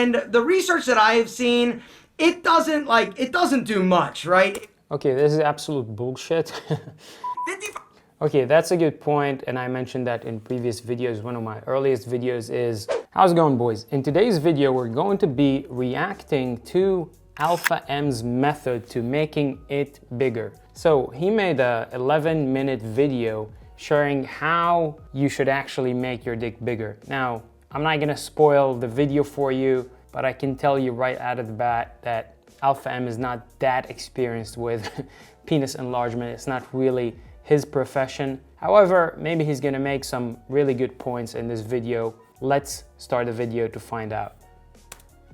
And the research that I have seen, it doesn't do much, right? Okay, this is absolute bullshit. Okay, that's a good point, and I mentioned that in previous videos. One of my earliest videos is, how's it going, boys? In today's video, we're going to be reacting to Alpha M's method to making it bigger. So he made a 11-minute video showing how you should actually make your dick bigger. Now, I'm not gonna spoil the video for you, but I can tell you right out of the bat that Alpha M is not that experienced with penis enlargement. It's not really his profession. However, maybe he's gonna make some really good points in this video. Let's start the video to find out.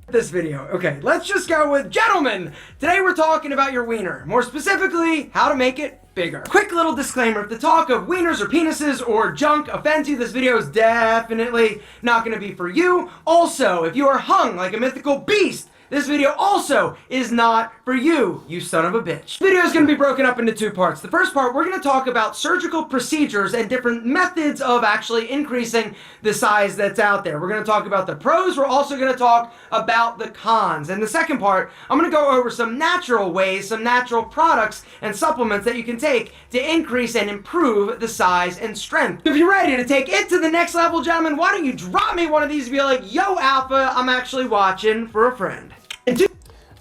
This video. Okay, let's just go with gentlemen. Today we're talking about your wiener. More specifically, how to make it bigger. Quick little disclaimer, if the talk of wieners or penises or junk offends you, this video is definitely not gonna be for you. Also, if you are hung like a mythical beast, this video also is not for you, you son of a bitch. This video is going to be broken up into two parts. The first part, we're going to talk about surgical procedures and different methods of actually increasing the size that's out there. We're going to talk about the pros. We're also going to talk about the cons. And the second part, I'm going to go over some natural ways, some natural products and supplements that you can take to increase and improve the size and strength. If you're ready to take it to the next level, gentlemen, why don't you drop me one of these and be like, yo, Alpha, I'm actually watching for a friend.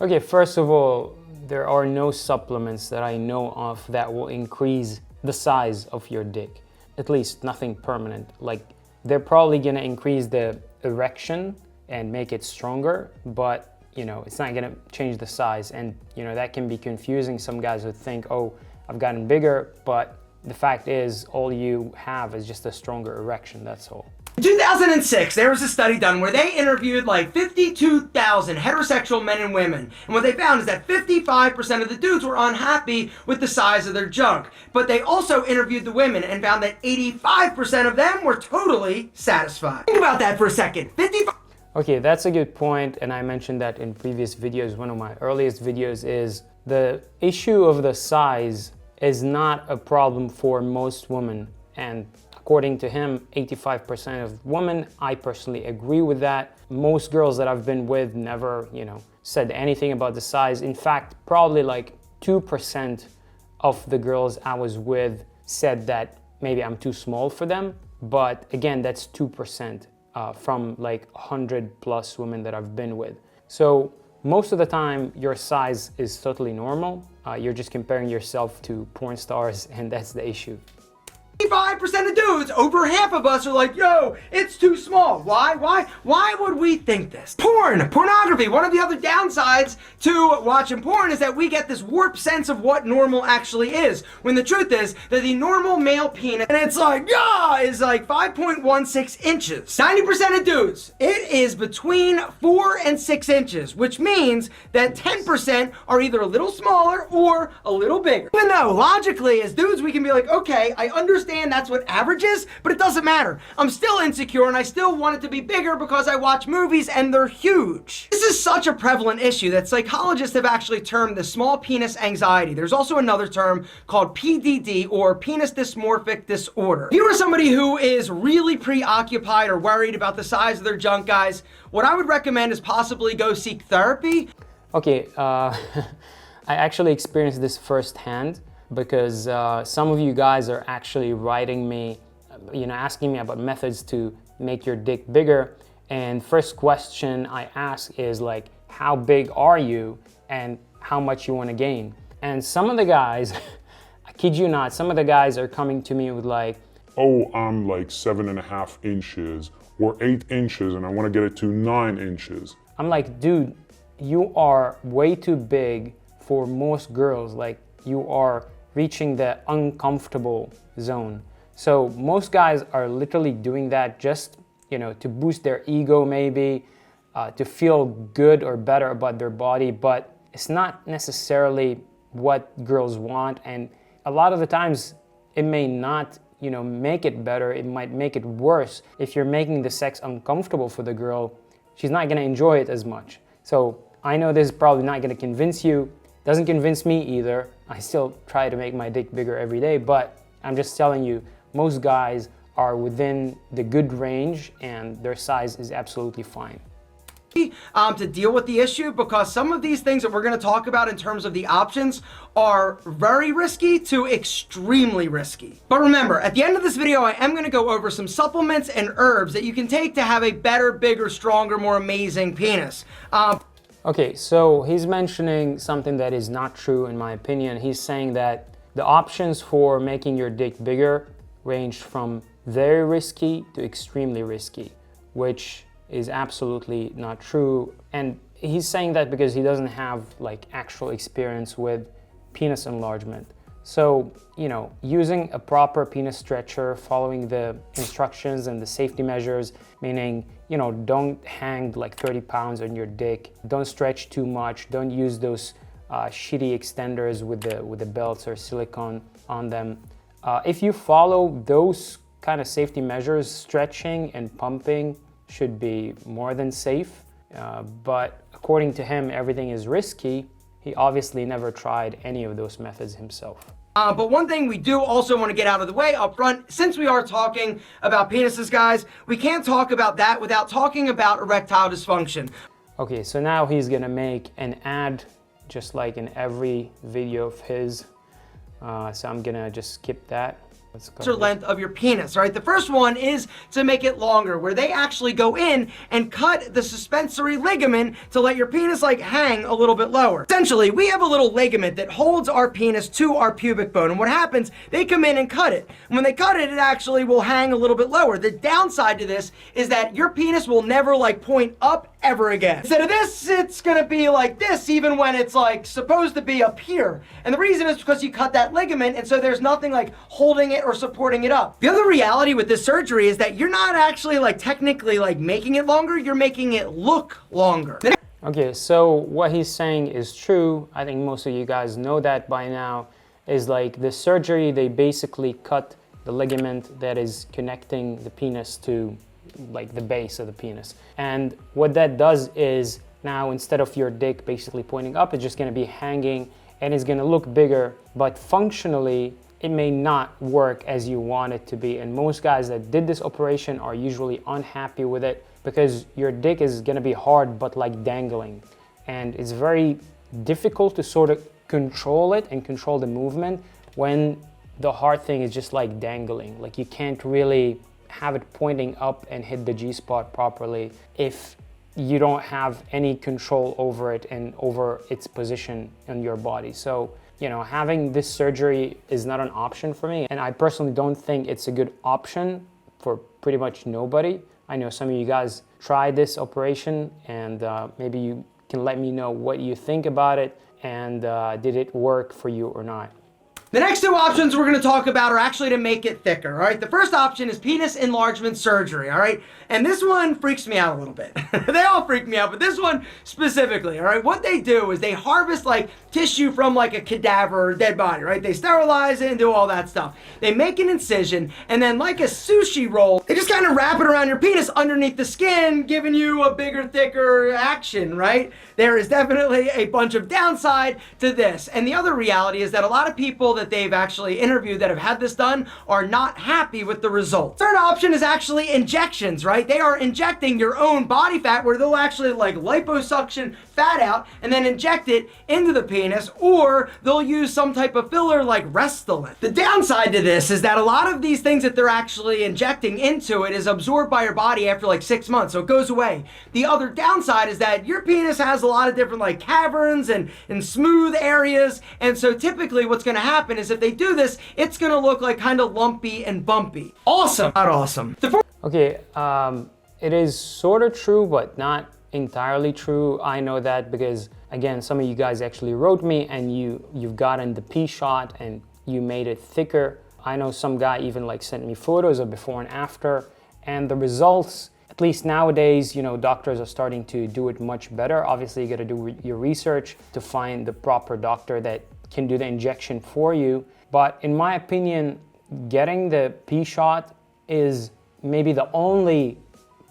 Okay, first of all, there are no supplements that I know of that will increase the size of your dick. At least nothing permanent. Like, they're probably gonna increase the erection and make it stronger, but you know, it's not gonna change the size. And you know, that can be confusing. Some guys would think, oh, I've gotten bigger, but the fact is, all you have is just a stronger erection, that's all. In 2006, there was a study done where they interviewed like 52,000 heterosexual men and women. And what they found is that 55% of the dudes were unhappy with the size of their junk. But they also interviewed the women and found that 85% of them were totally satisfied. Think about that for a second. 55. Okay, that's a good point, and I mentioned that in previous videos. One of my earliest videos is the issue of the size is not a problem for most women. And according to him, 85% of women, I personally agree with that. Most girls that I've been with never, said anything about the size. In fact, probably like 2% of the girls I was with said that maybe I'm too small for them. But again, that's 2% from like 100 plus women that I've been with. So most of the time, your size is totally normal. You're just comparing yourself to porn stars, and that's the issue. 85% of dudes, over half of us are like, yo, it's too small. Why would we think this? Pornography. One of the other downsides to watching porn is that we get this warped sense of what normal actually is. When the truth is that the normal male penis, and it's like, yeah, is like 5.16 inches. 90% of dudes, it is between 4 and 6 inches, which means that 10% are either a little smaller or a little bigger. Even though logically as dudes, we can be like, okay, I understand that's what average is, but it doesn't matter. I'm still insecure and I still want it to be bigger because I watch movies and they're huge. This is such a prevalent issue that psychologists have actually termed the small penis anxiety. There's also another term called PDD, or penis dysmorphic disorder. If you are somebody who is really preoccupied or worried about the size of their junk, guys, what I would recommend is possibly go seek therapy. Okay, I actually experienced this firsthand, because some of you guys are actually writing me, asking me about methods to make your dick bigger. And first question I ask is like, how big are you and how much you want to gain? And some of the guys, I kid you not, some of the guys are coming to me with like, oh, I'm like 7.5 inches or 8 inches and I want to get it to 9 inches. I'm like, dude, you are way too big for most girls. Like, you are reaching the uncomfortable zone. So most guys are literally doing that just, to boost their ego maybe, to feel good or better about their body, but it's not necessarily what girls want. And a lot of the times it may not, make it better. It might make it worse. If you're making the sex uncomfortable for the girl, she's not gonna enjoy it as much. So I know this is probably not gonna convince you. Doesn't convince me either. I still try to make my dick bigger every day, but I'm just telling you, most guys are within the good range and their size is absolutely fine. to deal with the issue, because some of these things that we're going to talk about in terms of the options are very risky to extremely risky. But remember, at the end of this video, I am going to go over some supplements and herbs that you can take to have a better, bigger, stronger, more amazing penis. Okay, so he's mentioning something that is not true in my opinion. He's saying that the options for making your dick bigger range from very risky to extremely risky, which is absolutely not true. And he's saying that because he doesn't have like actual experience with penis enlargement. So, you know, using a proper penis stretcher, following the instructions and the safety measures, meaning, you know, don't hang like 30 pounds on your dick, don't stretch too much, don't use those shitty extenders with the belts or silicone on them. If you follow those kind of safety measures, stretching and pumping should be more than safe. But according to him, everything is risky. He obviously never tried any of those methods himself. But one thing we do also want to get out of the way up front, since we are talking about penises, guys, we can't talk about that without talking about erectile dysfunction. Okay, so now he's gonna make an ad just like in every video of his. So I'm gonna just skip that. Let's go. Length of your penis, right? The first one is to make it longer, where they actually go in and cut the suspensory ligament to let your penis like hang a little bit lower. Essentially, we have a little ligament that holds our penis to our pubic bone, and what happens, they come in and cut it. And when they cut it, it actually will hang a little bit lower. The downside to this is that your penis will never like point up ever again. Instead of this, it's gonna be like this, even when it's like supposed to be up here. And the reason is because you cut that ligament, and so there's nothing like holding it or supporting it up. The other reality with this surgery is that you're not actually like technically like making it longer, you're making it look longer. Okay, so what he's saying is true. I think most of you guys know that by now. Is like the surgery, they basically cut the ligament that is connecting the penis to like the base of the penis. And what that does is now instead of your dick basically pointing up, it's just gonna be hanging and it's gonna look bigger, but functionally it may not work as you want it to be. And most guys that did this operation are usually unhappy with it because your dick is gonna be hard but like dangling. And it's very difficult to sort of control it and control the movement when the hard thing is just like dangling. Like you can't really have it pointing up and hit the G-spot properly if you don't have any control over it and over its position in your body. So, you know, having this surgery is not an option for me. And I personally don't think it's a good option for pretty much nobody. I know some of you guys tried this operation, and maybe you can let me know what you think about it and did it work for you or not. The next two options we're going to talk about are actually to make it thicker, all right? The first option is penis enlargement surgery, all right? And this one freaks me out a little bit. They all freak me out, but this one specifically, all right? What they do is they harvest like tissue from like a cadaver or dead body, right? They sterilize it and do all that stuff. They make an incision, and then like a sushi roll, they just kind of wrap it around your penis underneath the skin, giving you a bigger, thicker action, right? There is definitely a bunch of downside to this. And the other reality is that a lot of people that they've actually interviewed that have had this done are not happy with the results. Third option is actually injections, right? They are injecting your own body fat, where they'll actually like liposuction fat out and then inject it into the penis, or they'll use some type of filler like Restylane. The downside to this is that a lot of these things that they're actually injecting into it is absorbed by your body after like 6 months, so it goes away. The other downside is that your penis has a lot of different like caverns and smooth areas, and so typically what's going to happen is if they do this, it's going to look like kind of lumpy and bumpy. Awesome. Not awesome. Okay, it is sort of true, but not entirely true. I know that because, again, some of you guys actually wrote me and you've gotten the P shot and you made it thicker. I know some guy even like sent me photos of before and after, and the results, at least nowadays, you know, doctors are starting to do it much better. Obviously, you got to do your research to find the proper doctor that can do the injection for you. But in my opinion, getting the P shot is maybe the only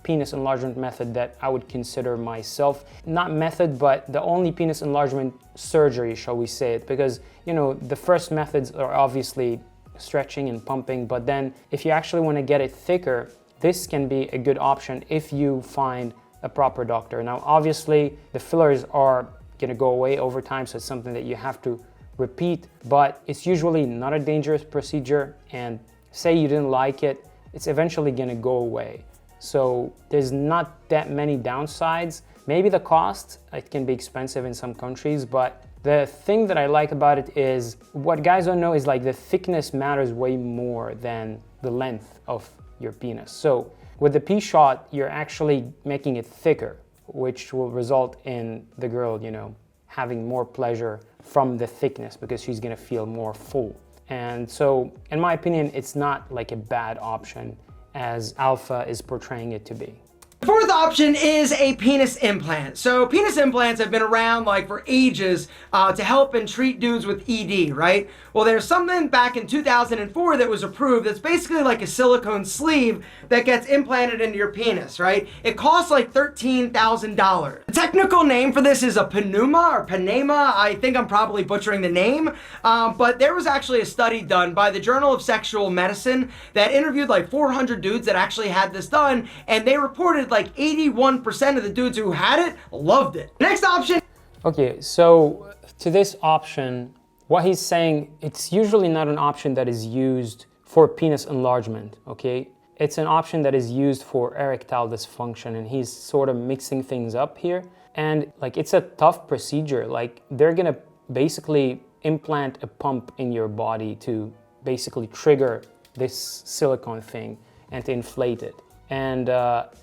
penis enlargement method that I would consider myself. Not method, but the only penis enlargement surgery, shall we say it, because, you know, the first methods are obviously stretching and pumping, but then if you actually want to get it thicker, this can be a good option if you find a proper doctor. Now, obviously, the fillers are gonna go away over time, so it's something that you have to repeat, but it's usually not a dangerous procedure, and say you didn't like it, it's eventually gonna go away. So there's not that many downsides. Maybe the cost, it can be expensive in some countries, but the thing that I like about it is what guys don't know is like the thickness matters way more than the length of your penis. So with the P-shot, you're actually making it thicker, which will result in the girl, you know, having more pleasure from the thickness because she's gonna feel more full. And so, in my opinion, it's not like a bad option as Alpha is portraying it to be. The fourth option is a penis implant. So penis implants have been around like for ages to help and treat dudes with ED, right? Well, there's something back in 2004 that was approved that's basically like a silicone sleeve that gets implanted into your penis, right? It costs like $13,000. The technical name for this is a pneuma or panema. I think I'm probably butchering the name, but there was actually a study done by the Journal of Sexual Medicine that interviewed like 400 dudes that actually had this done, and they reported like 81% of the dudes who had it loved it. Next option. Okay, so to this option, what he's saying, it's usually not an option that is used for penis enlargement, okay? It's an option that is used for erectile dysfunction, and he's sort of mixing things up here. And like, it's a tough procedure. Like, they're gonna basically implant a pump in your body to basically trigger this silicone thing and to inflate it. And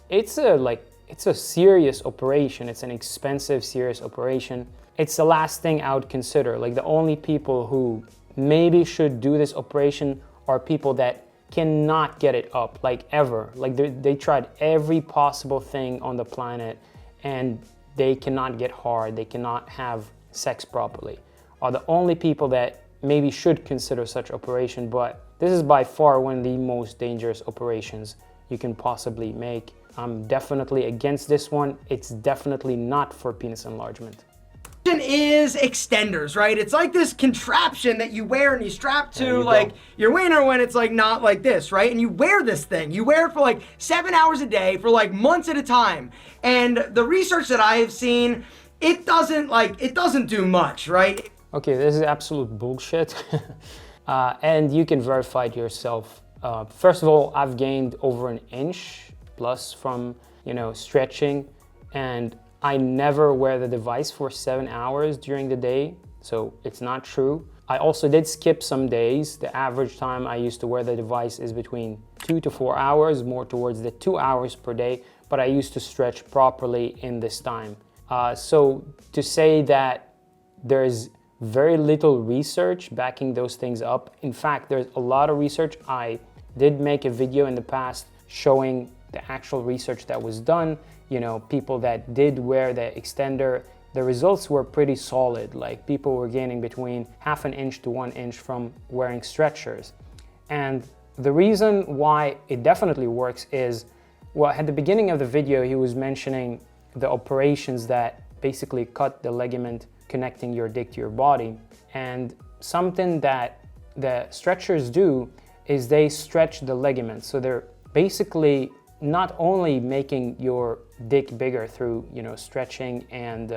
it's a serious operation. It's an expensive, serious operation. It's the last thing I would consider. Like, the only people who maybe should do this operation are people that cannot get it up, like ever. Like they tried every possible thing on the planet and they cannot get hard, they cannot have sex properly. Are the only people that maybe should consider such operation, but this is by far one of the most dangerous operations you can possibly make. I'm definitely against this one. It's definitely not for penis enlargement. Is extenders, right? It's like this contraption that you wear and you strap to like your wiener when it's like not like this, right? And you wear this thing. You wear it for like 7 hours a day for like months at a time. And the research that I have seen, it doesn't do much, right? Okay, this is absolute bullshit. And you can verify it yourself. First of all, I've gained over an inch plus from, you know, stretching, and I never wear the device for 7 hours during the day, so it's not true. I also did skip some days. The average time I used to wear the device is between 2 to 4 hours, more towards the 2 hours per day, but I used to stretch properly in this time. So to say that there's very little research backing those things up. In fact, there's a lot of research. I did make a video in the past showing the actual research that was done. You know, people that did wear the extender, the results were pretty solid. Like, people were gaining between ½ an inch to 1 inch from wearing stretchers. And the reason why it definitely works is, well, at the beginning of the video, he was mentioning the operations that basically cut the ligament connecting your dick to your body. And something that the stretchers do is they stretch the ligament. So they're basically not only making your dick bigger through, you know, stretching and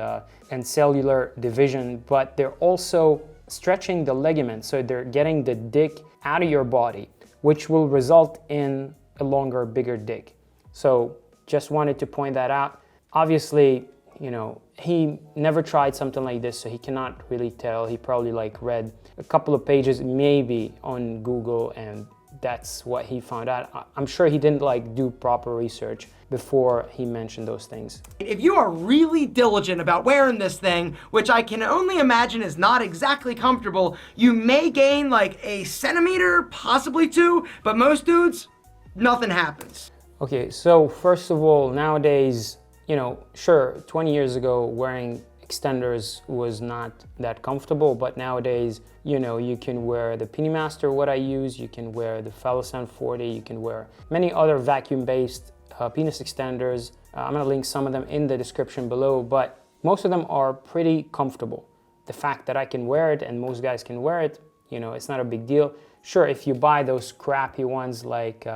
cellular division, but they're also stretching the ligament. So they're getting the dick out of your body, which will result in a longer, bigger dick. So just wanted to point that out. Obviously, you know, he never tried something like this, so he cannot really tell. He probably like read a couple of pages maybe on Google, and that's what he found out. I'm sure he didn't like do proper research before he mentioned those things. If you are really diligent about wearing this thing, which I can only imagine is not exactly comfortable, you may gain like a centimeter, possibly 2, but most dudes, nothing happens. Okay, so first of all, nowadays, you know, sure, 20 years ago, wearing extenders was not that comfortable, but nowadays, you know, you can wear the Pennymaster, what I use, you can wear the Phallosan 40, you can wear many other vacuum-based penis extenders. I'm gonna link some of them in the description below, but most of them are pretty comfortable. The fact that I can wear it and most guys can wear it, you know, it's not a big deal. Sure, if you buy those crappy ones like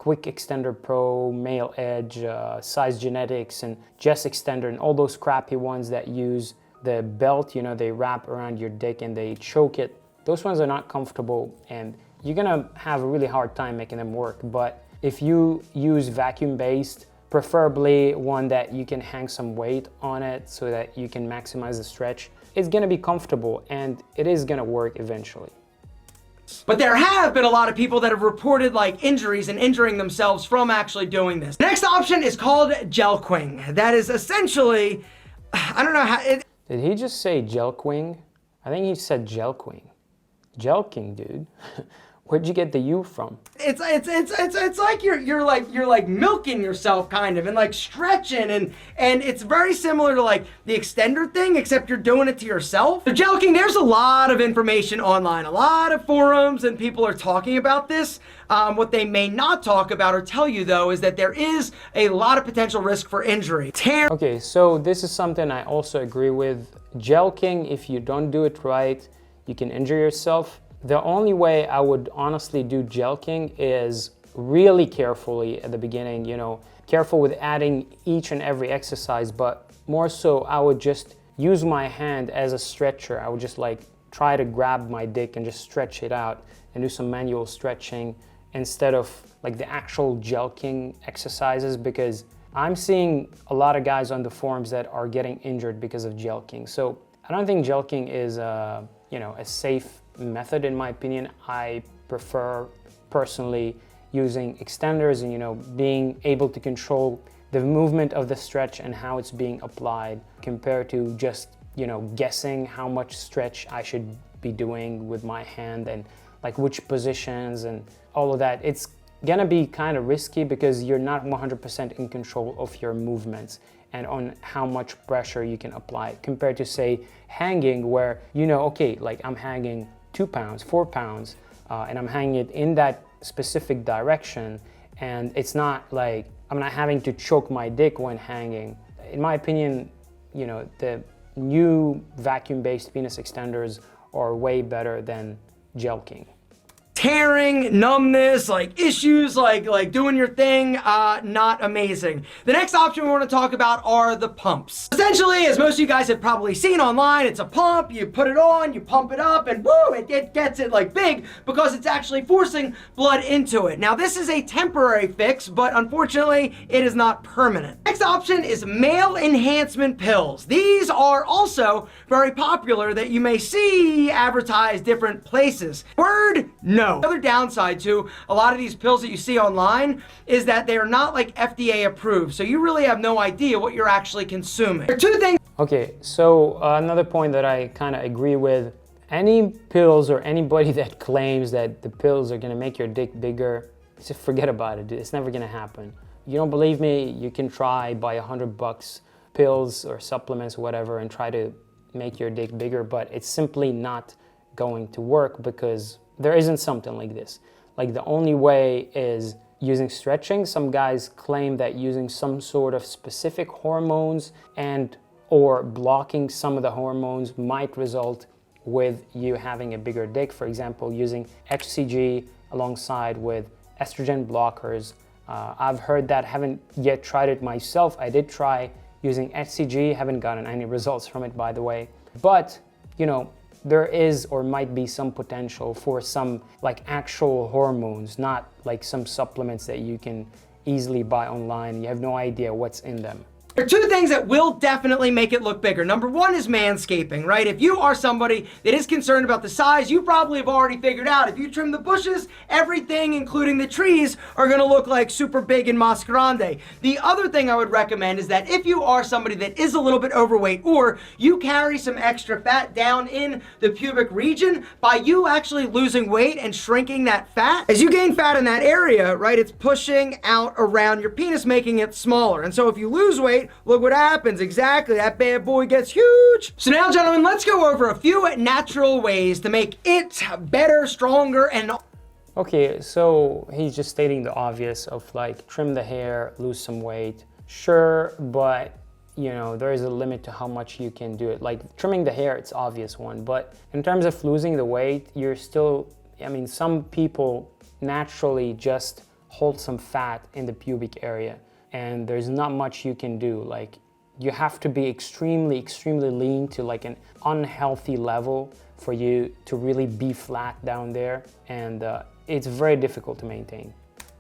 Quick Extender Pro, Male Edge, Size Genetics, and Jess Extender, and all those crappy ones that use the belt, you know, they wrap around your dick and they choke it. Those ones are not comfortable and you're gonna have a really hard time making them work. But if you use vacuum-based, preferably one that you can hang some weight on it so that you can maximize the stretch, it's gonna be comfortable and it is gonna work eventually. But there have been a lot of people that have reported like injuries and injuring themselves from actually doing this. Next option is called Jelqing. That is essentially, I don't know how it... Did he just say Jelqing? I think he said Jelqing. Jelqing, dude. Where'd you get the U from? It's like you're like milking yourself kind of and like stretching and it's very similar to like the extender thing, except you're doing it to yourself. So jelqing, there's a lot of information online, a lot of forums and people are talking about this. What they may not talk about or tell you though is that there is a lot of potential risk for injury. Okay, so this is something I also agree with. Jelqing, if you don't do it right, you can injure yourself. The only way I would honestly do jelqing is really carefully at the beginning, you know, careful with adding each and every exercise, but more so I would just use my hand as a stretcher. I would just like try to grab my dick and just stretch it out and do some manual stretching instead of like the actual jelqing exercises, because I'm seeing a lot of guys on the forums that are getting injured because of jelqing. So I don't think jelqing is you know, a safe method in my opinion. I prefer personally using extenders and, you know, being able to control the movement of the stretch and how it's being applied compared to just, you know, guessing how much stretch I should be doing with my hand and like which positions and all of that. It's gonna be kind of risky because you're not 100% in control of your movements and on how much pressure you can apply compared to say hanging, where, you know, okay, like I'm hanging 2 pounds, 4 pounds, and I'm hanging it in that specific direction, and it's not like I'm not having to choke my dick when hanging. In my opinion, you know, the new vacuum-based penis extenders are way better than jelqing. Tearing, numbness, like issues, like doing your thing, not amazing. The next option we want to talk about are the pumps. Essentially, as most of you guys have probably seen online, it's a pump, you put it on, you pump it up, and woo, it gets it like big because it's actually forcing blood into it. Now, this is a temporary fix, but unfortunately, it is not permanent. Next option is male enhancement pills. These are also very popular that you may see advertised different places. Word? No. The other downside to a lot of these pills that you see online is that they are not like FDA approved, so you really have no idea what you're actually consuming. There are two things. Okay, so another point that I kind of agree with, any pills or anybody that claims that the pills are going to make your dick bigger, just forget about it. It's never going to happen. You don't believe me? You can try buy $100 pills or supplements, whatever, and try to make your dick bigger, but it's simply not going to work because there isn't something like this. Like the only way is using stretching. Some guys claim that using some sort of specific hormones and or blocking some of the hormones might result with you having a bigger dick. For example, using HCG alongside with estrogen blockers. I've heard that, haven't yet tried it myself. I did try using HCG, haven't gotten any results from it, by the way. But, you know, there is or might be some potential for some like actual hormones, not like some supplements that you can easily buy online. You have no idea what's in them. There are two things that will definitely make it look bigger. Number one is manscaping, right? If you are somebody that is concerned about the size, you probably have already figured out if you trim the bushes, everything, including the trees, are gonna look like super big and mas grande. The other thing I would recommend is that if you are somebody that is a little bit overweight or you carry some extra fat down in the pubic region, by you actually losing weight and shrinking that fat, as you gain fat in that area, right, it's pushing out around your penis, making it smaller. And so if you lose weight, look what happens. Exactly, that bad boy gets huge. So now, gentlemen, let's go over a few natural ways to make it better, stronger, and... Okay, so he's just stating the obvious of like trim the hair, lose some weight. Sure, but you know, there is a limit to how much you can do it. Like trimming the hair, it's obvious one, but in terms of losing the weight, you're still, I mean, some people naturally just hold some fat in the pubic area, and there's not much you can do. Like, you have to be extremely lean to like an unhealthy level for you to really be flat down there, and it's very difficult to maintain.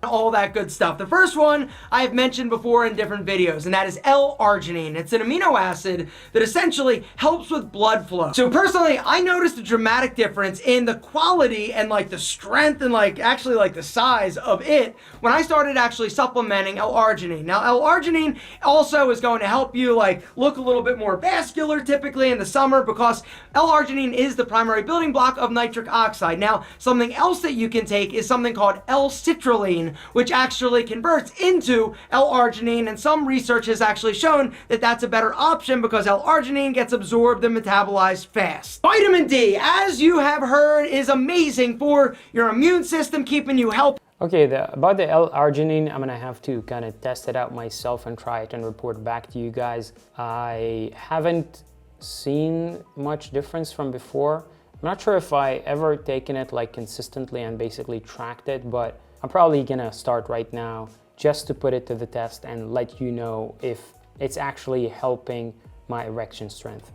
All that good stuff. The first one I've mentioned before in different videos, and that is L-arginine. It's an amino acid that essentially helps with blood flow. So personally, I noticed a dramatic difference in the quality and like the strength and like actually like the size of it when I started actually supplementing L-arginine. Now, L-arginine also is going to help you like look a little bit more vascular typically in the summer, because L-arginine is the primary building block of nitric oxide. Now, something else that you can take is something called L-citrulline, which actually converts into L-arginine, and some research has actually shown that that's a better option because L-arginine gets absorbed and metabolized fast. Vitamin D, as you have heard, is amazing for your immune system, keeping you healthy. Okay, about the L-arginine, I'm gonna have to kind of test it out myself and try it and report back to you guys. I haven't seen much difference from before. I'm not sure if I ever taken it like consistently and basically tracked it, but I'm probably gonna start right now just to put it to the test and let you know if it's actually helping my erection strength.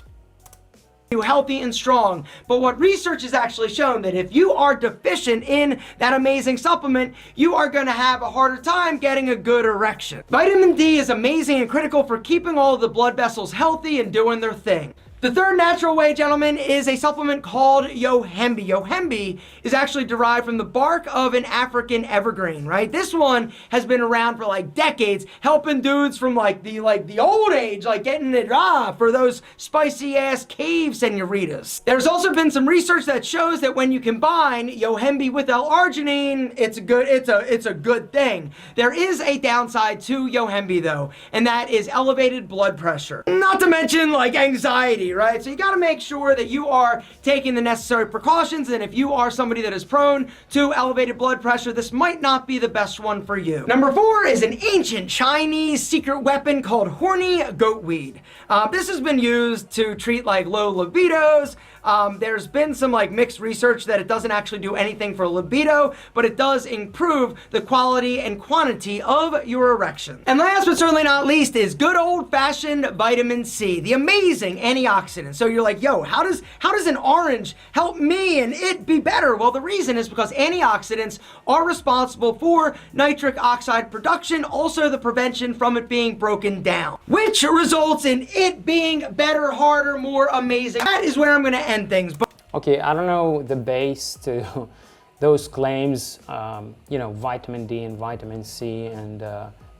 Healthy and strong. But what research has actually shown that if you are deficient in that amazing supplement, you are going to have a harder time getting a good erection. Vitamin D is amazing and critical for keeping all of the blood vessels healthy and doing their thing. The third natural way, gentlemen, is a supplement called Yohembi. Yohembi is actually derived from the bark of an African evergreen, right? This one has been around for like decades, helping dudes from like the old age, like getting it for those spicy ass cave senoritas. There's also been some research that shows that when you combine Yohembi with L-arginine, it's a good thing. There is a downside to Yohembi though, and that is elevated blood pressure. Not to mention like anxiety, right? So you got to make sure that you are taking the necessary precautions, and if you are somebody that is prone to elevated blood pressure, this might not be the best one for you. Number 4 is an ancient Chinese secret weapon called horny goatweed. This has been used to treat like low libidos. There's been some like mixed research that it doesn't actually do anything for libido, but it does improve the quality and quantity of your erection. And last but certainly not least is good old-fashioned vitamin C, the amazing antioxidant. So you're like, yo, how does an orange help me and it be better? Well, the reason is because antioxidants are responsible for nitric oxide production, also the prevention from it being broken down, which results in it being better, harder, more amazing. That is where I'm going to end things. Okay, I don't know the base to those claims, you know, vitamin D and vitamin C and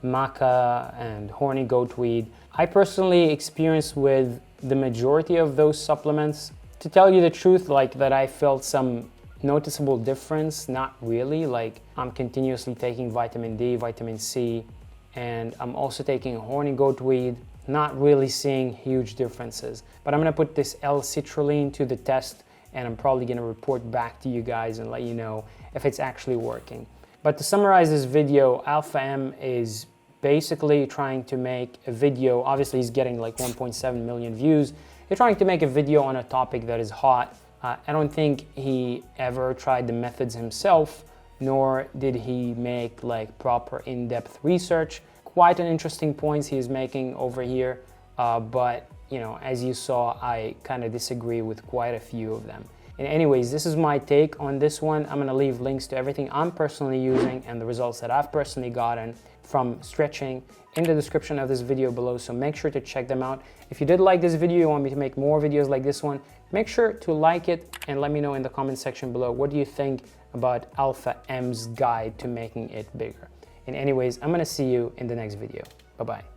maca and horny goatweed. I personally experienced with the majority of those supplements. To tell you the truth, like that I felt some noticeable difference, not really. Like I'm continuously taking vitamin D, vitamin C, and I'm also taking horny goatweed. Not really seeing huge differences, but I'm gonna put this L-citrulline to the test, and I'm probably gonna report back to you guys and let you know if it's actually working. But to summarize this video, Alpha M is basically trying to make a video. Obviously he's getting like 1.7 million views. He's trying to make a video on a topic that is hot. I don't think he ever tried the methods himself, nor did he make like proper in-depth research. Quite an interesting points he is making over here, but you know, as you saw, I kind of disagree with quite a few of them. And anyways, this is my take on this one. I'm gonna leave links to everything I'm personally using and the results that I've personally gotten from stretching in the description of this video below, so make sure to check them out. If you did like this video, you want me to make more videos like this one, make sure to like it and let me know in the comment section below, what do you think about Alpha M's guide to making it bigger? And anyways, I'm gonna see you in the next video. Bye-bye.